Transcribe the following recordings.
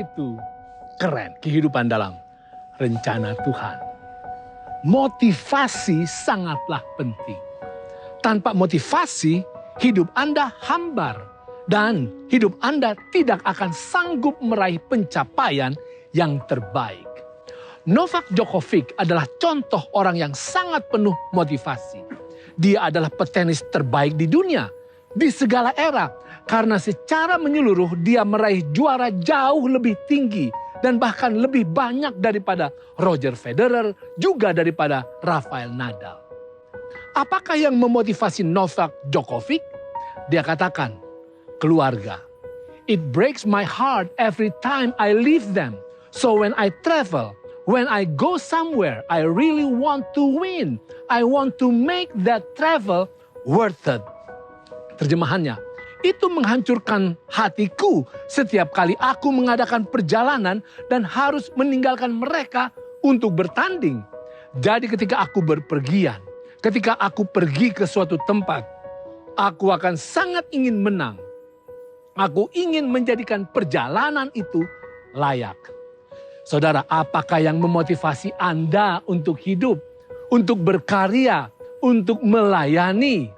Itu keren, kehidupan dalam rencana Tuhan. Motivasi sangatlah penting. Tanpa motivasi, hidup Anda hambar. Dan hidup Anda tidak akan sanggup meraih pencapaian yang terbaik. Novak Djokovic adalah contoh orang yang sangat penuh motivasi. Dia adalah petenis terbaik di dunia, di segala era. Karena secara menyeluruh dia meraih juara jauh lebih tinggi dan bahkan lebih banyak daripada Roger Federer, juga daripada Rafael Nadal. Apakah yang memotivasi Novak Djokovic? Dia katakan, keluarga. It breaks my heart every time I leave them. So when I travel, when I go somewhere, I really want to win. I want to make that travel worth it. Terjemahannya, itu menghancurkan hatiku setiap kali aku mengadakan perjalanan dan harus meninggalkan mereka untuk bertanding. Jadi ketika aku berpergian, ketika aku pergi ke suatu tempat, aku akan sangat ingin menang. Aku ingin menjadikan perjalanan itu layak. Saudara, apakah yang memotivasi Anda untuk hidup, untuk berkarya, untuk melayani?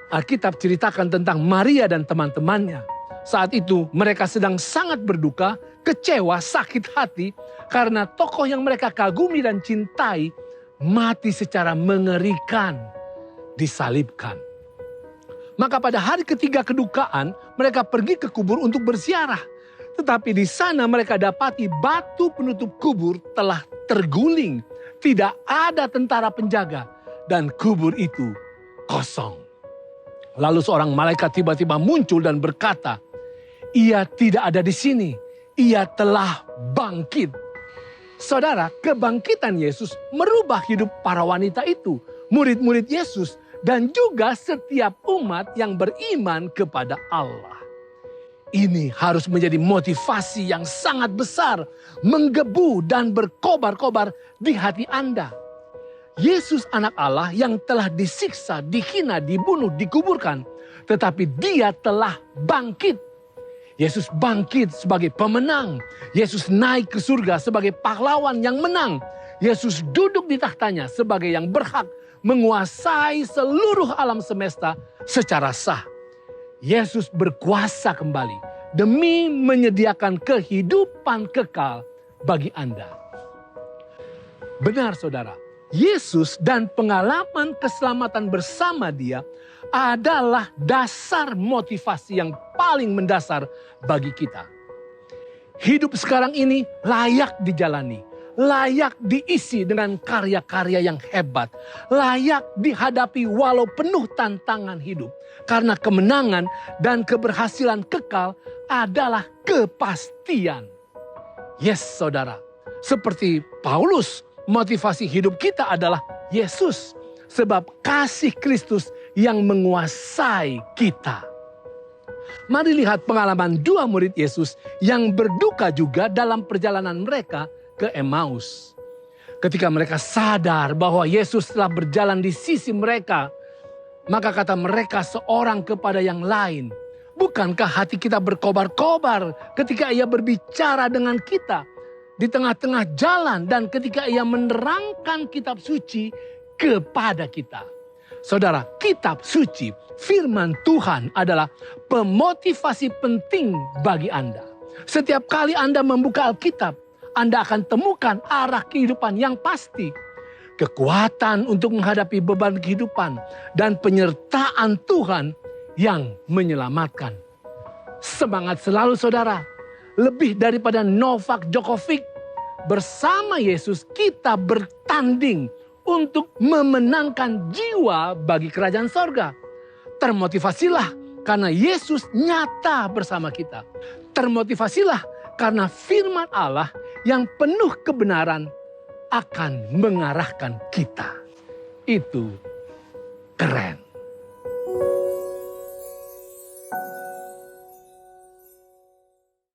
Alkitab ceritakan tentang Maria dan teman-temannya. Saat itu mereka sedang sangat berduka, kecewa, sakit hati karena tokoh yang mereka kagumi dan cintai mati secara mengerikan, disalibkan. Maka pada hari ketiga kedukaan, mereka pergi ke kubur untuk berziarah. Tetapi di sana mereka dapati batu penutup kubur telah terguling. Tidak ada tentara penjaga dan kubur itu kosong. Lalu seorang malaikat tiba-tiba muncul dan berkata, "Ia tidak ada di sini, ia telah bangkit." Saudara, kebangkitan Yesus merubah hidup para wanita itu, murid-murid Yesus, dan juga setiap umat yang beriman kepada Allah. Ini harus menjadi motivasi yang sangat besar, menggebu dan berkobar-kobar di hati Anda. Yesus anak Allah yang telah disiksa, dihina, dibunuh, dikuburkan. Tetapi dia telah bangkit. Yesus bangkit sebagai pemenang. Yesus naik ke surga sebagai pahlawan yang menang. Yesus duduk di tahtanya sebagai yang berhak menguasai seluruh alam semesta secara sah. Yesus berkuasa kembali demi menyediakan kehidupan kekal bagi Anda. Benar saudara, Yesus dan pengalaman keselamatan bersama Dia adalah dasar motivasi yang paling mendasar bagi kita. Hidup sekarang ini layak dijalani. Layak diisi dengan karya-karya yang hebat. Layak dihadapi walau penuh tantangan hidup. Karena kemenangan dan keberhasilan kekal adalah kepastian. Yes, saudara. Seperti Paulus, motivasi hidup kita adalah Yesus. Sebab kasih Kristus yang menguasai kita. Mari lihat pengalaman dua murid Yesus yang berduka juga dalam perjalanan mereka ke Emmaus. Ketika mereka sadar bahwa Yesus telah berjalan di sisi mereka, maka kata mereka seorang kepada yang lain, "Bukankah hati kita berkobar-kobar ketika Ia berbicara dengan kita di tengah-tengah jalan dan ketika Ia menerangkan kitab suci kepada kita?" Saudara, kitab suci, firman Tuhan adalah pemotivasi penting bagi Anda. Setiap kali Anda membuka Alkitab, Anda akan temukan arah kehidupan yang pasti. Kekuatan untuk menghadapi beban kehidupan. Dan penyertaan Tuhan yang menyelamatkan. Semangat selalu saudara. Lebih daripada Novak Djokovic. Bersama Yesus kita bertanding untuk memenangkan jiwa bagi kerajaan sorga. Termotivasilah karena Yesus nyata bersama kita. Termotivasilah karena firman Allah yang penuh kebenaran akan mengarahkan kita. Itu keren.